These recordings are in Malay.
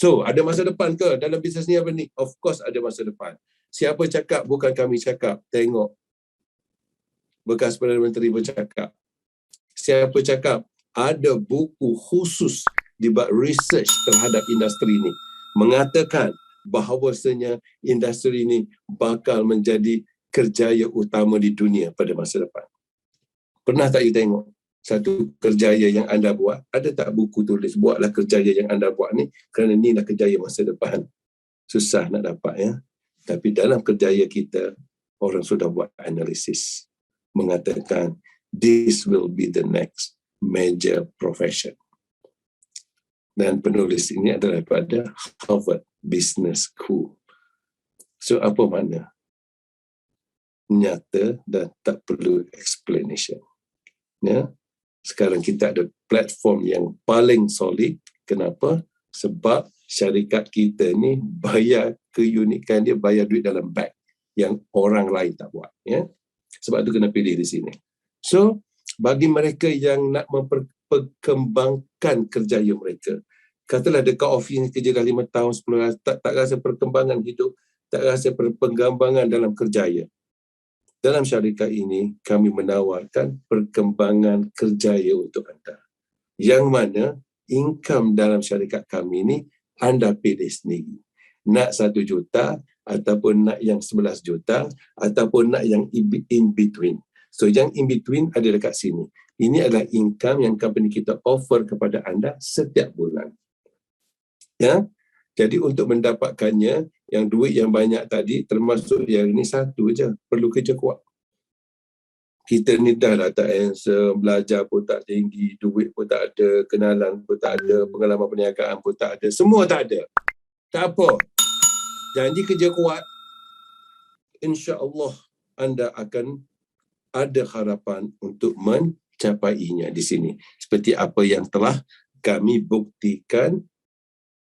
So, ada masa depan ke dalam bisnes ni apa ni? Of course ada masa depan. Siapa cakap? Bukan kami cakap. Tengok. Bekas Perdana Menteri bercakap. Siapa cakap? Ada buku khusus dibuat research terhadap industri ini. Mengatakan bahawasanya industri ini bakal menjadi kerjaya utama di dunia pada masa depan. Pernah tak you tengok satu kerjaya yang anda buat? Ada tak buku tulis, buatlah kerjaya yang anda buat ni kerana inilah kerjaya masa depan. Susah nak dapat ya. Tapi dalam kerjaya kita, orang sudah buat analisis. Mengatakan, this will be the next major profession. Dan penulis ini adalah daripada Harvard Business School. So, apa makna? Nyata dan tak perlu explanation. Ya? Sekarang kita ada platform yang paling solid. Kenapa? Sebab syarikat kita ni bayar keunikan dia, bayar duit dalam bag yang orang lain tak buat. Ya? Sebab tu kena pilih di sini. So, bagi mereka yang nak memperkembangkan kerjaya mereka, katalah dekat office ni kerja dah 5 tahun, 10 tahun, tak rasa perkembangan hidup, tak rasa perkembangan dalam kerjaya. Dalam syarikat ini, kami menawarkan perkembangan kerjaya untuk anda. Yang mana income dalam syarikat kami ini, anda pilih sendiri. Nak 1 juta, ataupun nak yang 11 juta, ataupun nak yang in between. So, yang in between ada dekat sini. Ini adalah income yang company kita offer kepada anda setiap bulan. Ya? Jadi untuk mendapatkannya, yang duit yang banyak tadi, termasuk yang ini satu je, perlu kerja kuat. Kita ni dah lah tak handsome, belajar pun tak tinggi, duit pun tak ada, kenalan pun tak ada, pengalaman perniagaan pun tak ada, semua tak ada. Tak apa. Janji kerja kuat, insya-Allah anda akan ada harapan untuk mencapainya di sini. Seperti apa yang telah kami buktikan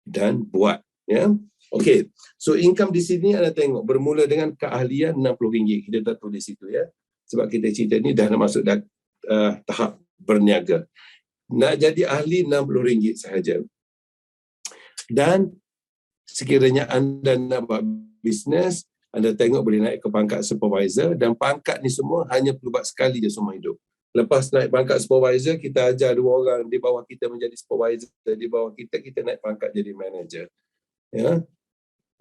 dan buat. Ya. Okey. So income di sini anda tengok bermula dengan keahlian RM60. Kita dah tulis itu ya. Sebab kita cerita ni dah nak masuk tahap berniaga. Nak jadi ahli RM60 sahaja. Dan sekiranya anda nak buat bisnes, anda tengok boleh naik ke pangkat supervisor, dan pangkat ni semua hanya perlu buat sekali je seumur hidup. Lepas naik pangkat supervisor, kita ajar 2 orang di bawah kita menjadi supervisor, di bawah kita naik pangkat jadi manager. Ya.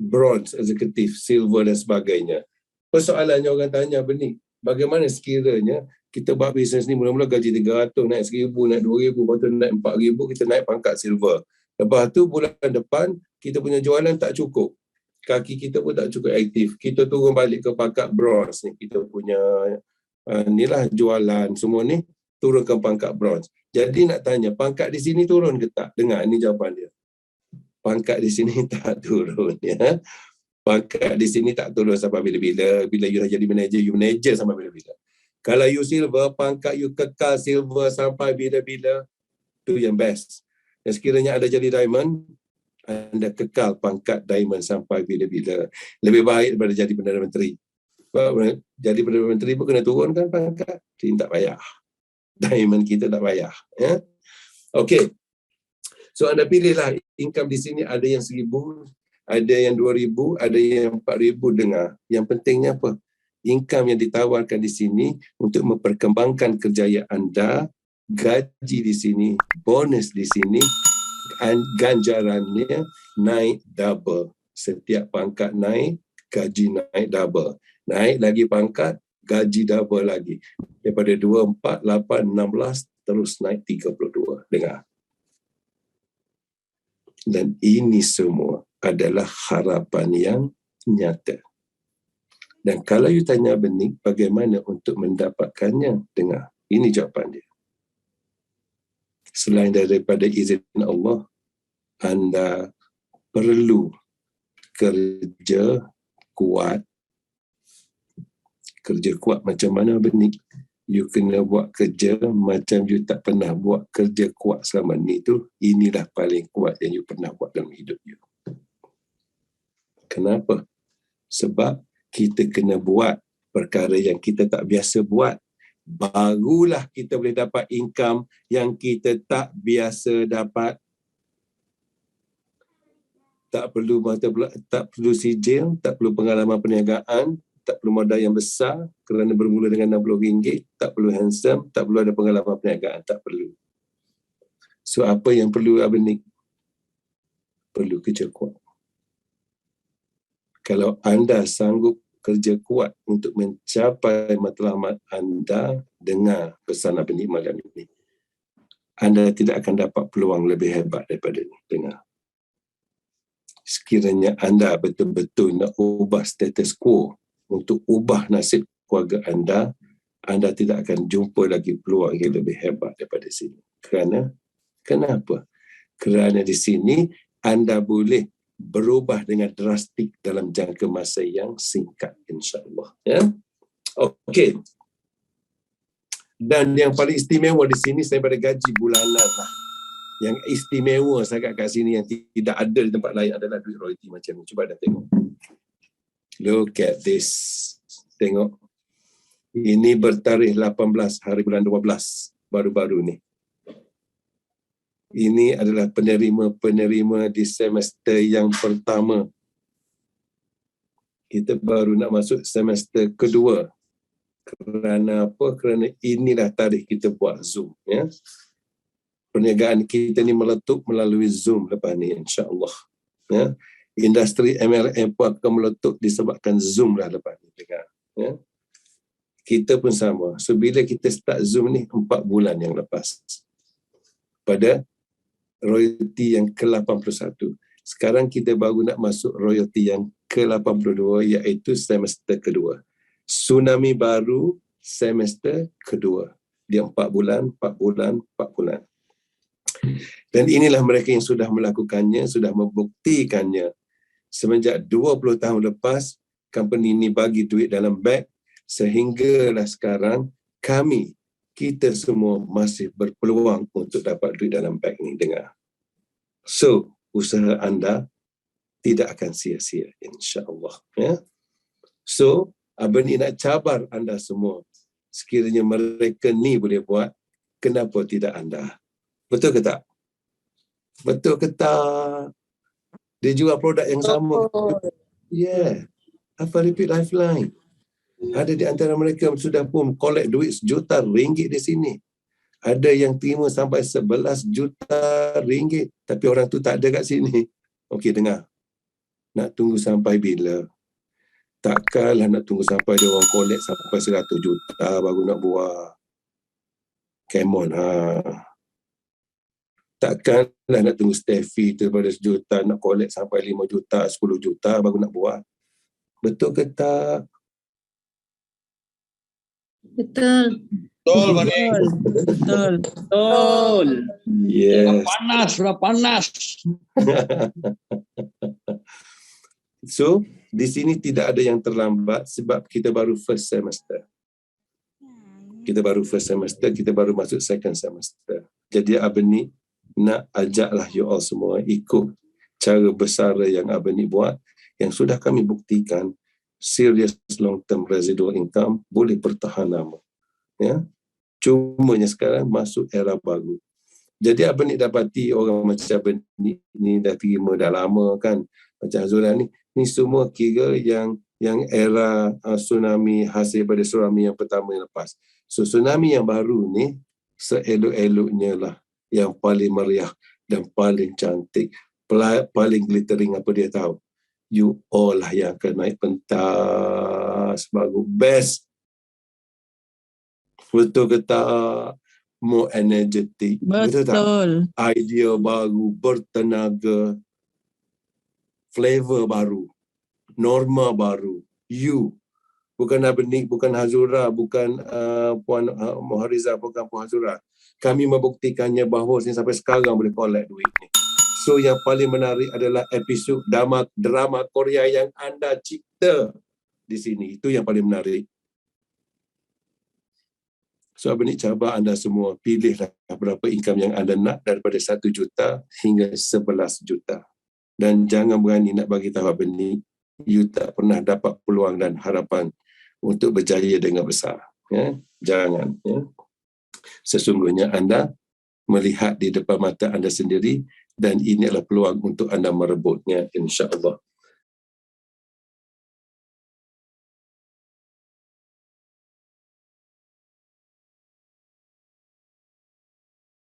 Bronze, executive, silver dan sebagainya. Persoalannya orang tanya, Benik, bagaimana sekiranya kita buat bisnes ni mula-mula gaji 300, naik 1000, naik 2000, lepas tu naik 4000, kita naik pangkat silver. Lepas tu bulan depan kita punya jualan tak cukup. Kaki kita pun tak cukup aktif. Kita turun balik ke pangkat bronze ni. Kita punya inilah jualan semua ni turun ke pangkat bronze. Jadi nak tanya, pangkat di sini turun ke tak? Dengar ni jawapan dia. Pangkat di sini tak turun ya. Pangkat di sini tak turun sampai bila-bila. Bila you dah jadi manager, you manager sampai bila-bila. Kalau you silver, pangkat you kekal silver sampai bila-bila. Itu yang best. Dan sekiranya ada jadi diamond, anda kekal pangkat diamond sampai bila-bila. Lebih baik daripada jadi Perdana Menteri. Jadi Perdana Menteri pun kena turunkan pangkat. Jadi tak payah. Diamond kita tak payah. Ya? Okey. So anda pilihlah income di sini, ada yang 1000, ada yang 2000, ada yang 4000 dengar. Yang pentingnya apa? Income yang ditawarkan di sini untuk memperkembangkan kerjaya anda, gaji di sini, bonus di sini, ganjarannya naik double. Setiap pangkat naik, gaji naik double. Naik lagi pangkat, gaji double lagi. Daripada 2, 4, 8, 16, terus naik 32. Dengar. Dan ini semua adalah harapan yang nyata. Dan kalau you tanya Benik, bagaimana untuk mendapatkannya? Dengar, ini jawapan dia. Selain daripada izin Allah, anda perlu kerja kuat. Kerja kuat macam mana, Benik? You kena buat kerja macam you tak pernah buat kerja kuat selama ni tu. Inilah paling kuat yang you pernah buat dalam hidup you. Kenapa? Sebab kita kena buat perkara yang kita tak biasa buat. Barulah kita boleh dapat income yang kita tak biasa dapat. tak perlu tak perlu sijil, tak perlu pengalaman perniagaan, tak perlu modal yang besar kerana bermula dengan RM60, tak perlu handsome, tak perlu ada pengalaman perniagaan, tak perlu. So apa yang perlu Abang Nick? Perlu kerja kuat. Kalau anda sanggup kerja kuat untuk mencapai matlamat anda, dengar pesan Abang Nick malam ini. Anda tidak akan dapat peluang lebih hebat daripada ini. Dengar. Sekiranya anda betul-betul nak ubah status quo untuk ubah nasib keluarga anda tidak akan jumpa lagi peluang yang lebih hebat daripada sini. Kenapa? Kerana di sini anda boleh berubah dengan drastik dalam jangka masa yang singkat, insya-Allah. Ya? Okey. Dan yang paling istimewa di sini saya pada gaji bulanan lah. Yang istimewa sangat kat sini yang tidak ada di tempat lain adalah duit royalty macam ni. Cuba dah tengok. Look at this. Tengok. Ini bertarikh 18 hari bulan 12 baru-baru ni. Ini adalah penerima-penerima di semester yang pertama. Kita baru nak masuk semester kedua. Kerana apa? Kerana inilah tarikh kita buat Zoom. Ya? Perniagaan kita ni meletup melalui Zoom lepas ni, insya-Allah. Ya? Industri MLM pun akan meletup disebabkan Zoom lah lepas ni. Dengar. Ya? Kita pun sama. So, bila kita start Zoom ni 4 bulan yang lepas. Pada royalty yang ke-81. Sekarang kita baru nak masuk royalty yang ke-82 iaitu semester kedua. Tsunami baru semester kedua. Dia 4 bulan, 4 bulan, 4 bulan. Dan inilah mereka yang sudah melakukannya, sudah membuktikannya. Semenjak 20 tahun lepas, company ini bagi duit dalam beg, sehinggalah sekarang kita semua masih berpeluang untuk dapat duit dalam beg ni. Dengar. So, usaha anda tidak akan sia-sia, insya-Allah. Ya? So, Abang ni nak cabar anda semua. Sekiranya mereka ni boleh buat, kenapa tidak anda? Betul ke tak? Betul ke tak? Dia jual produk yang sama. Yeah. Apa repeat lifeline? Ada di antara mereka sudah pun collect duit RM1 juta di sini. Ada yang terima sampai RM11 juta, tapi orang tu tak ada kat sini. Okey, dengar. Nak tunggu sampai bila? Takkanlah nak tunggu sampai dia orang collect sampai RM100 juta baru nak buat. Come on, Takkanlah nak tunggu Steffi daripada RM1 juta nak collect sampai RM5 juta, RM10 juta baru nak buat. Betul ke tak? Betul. Betul, Bani. Betul. Yes. Sudah panas. So, di sini tidak ada yang terlambat sebab kita baru first semester. Kita baru first semester, kita baru masuk second semester. Jadi Abang ni nak ajaklah you all semua ikut cara bersara yang Abang ni buat, yang sudah kami buktikan serious long term residual income boleh bertahan lama. Ya. Cumanya sekarang masuk era baru. Jadi Abang ni dapati orang macam Abang ni dah terima dah lama kan. Macam Azura ni semua kira yang era tsunami hasil pada tsunami yang pertama yang lepas. So tsunami yang baru ni seelok-eloknya lah, yang paling meriah dan paling cantik, paling glittering, apa dia tahu? You all lah yang akan naik pentas baru best. Betul ke tak? More energetic. Betul tak? Idea baru, bertenaga, flavor baru, norma baru. You, bukan Abang Nick, bukan Hazura, bukan Puan Muhariza, bukan Puan Hazura. Kami membuktikannya bahawa sampai sekarang boleh collect duit ni. So yang paling menarik adalah episod drama Korea yang anda cipta di sini. Itu yang paling menarik. So Abang Nick cabar anda semua, pilihlah berapa income yang anda nak daripada 1 juta hingga 11 juta. Dan jangan berani nak bagi tahu Abang Nick, you tak pernah dapat peluang dan harapan untuk berjaya dengan besar. Ya? Jangan. Ya? Sesungguhnya anda melihat di depan mata anda sendiri dan ini adalah peluang untuk anda merebutnya, insya-Allah.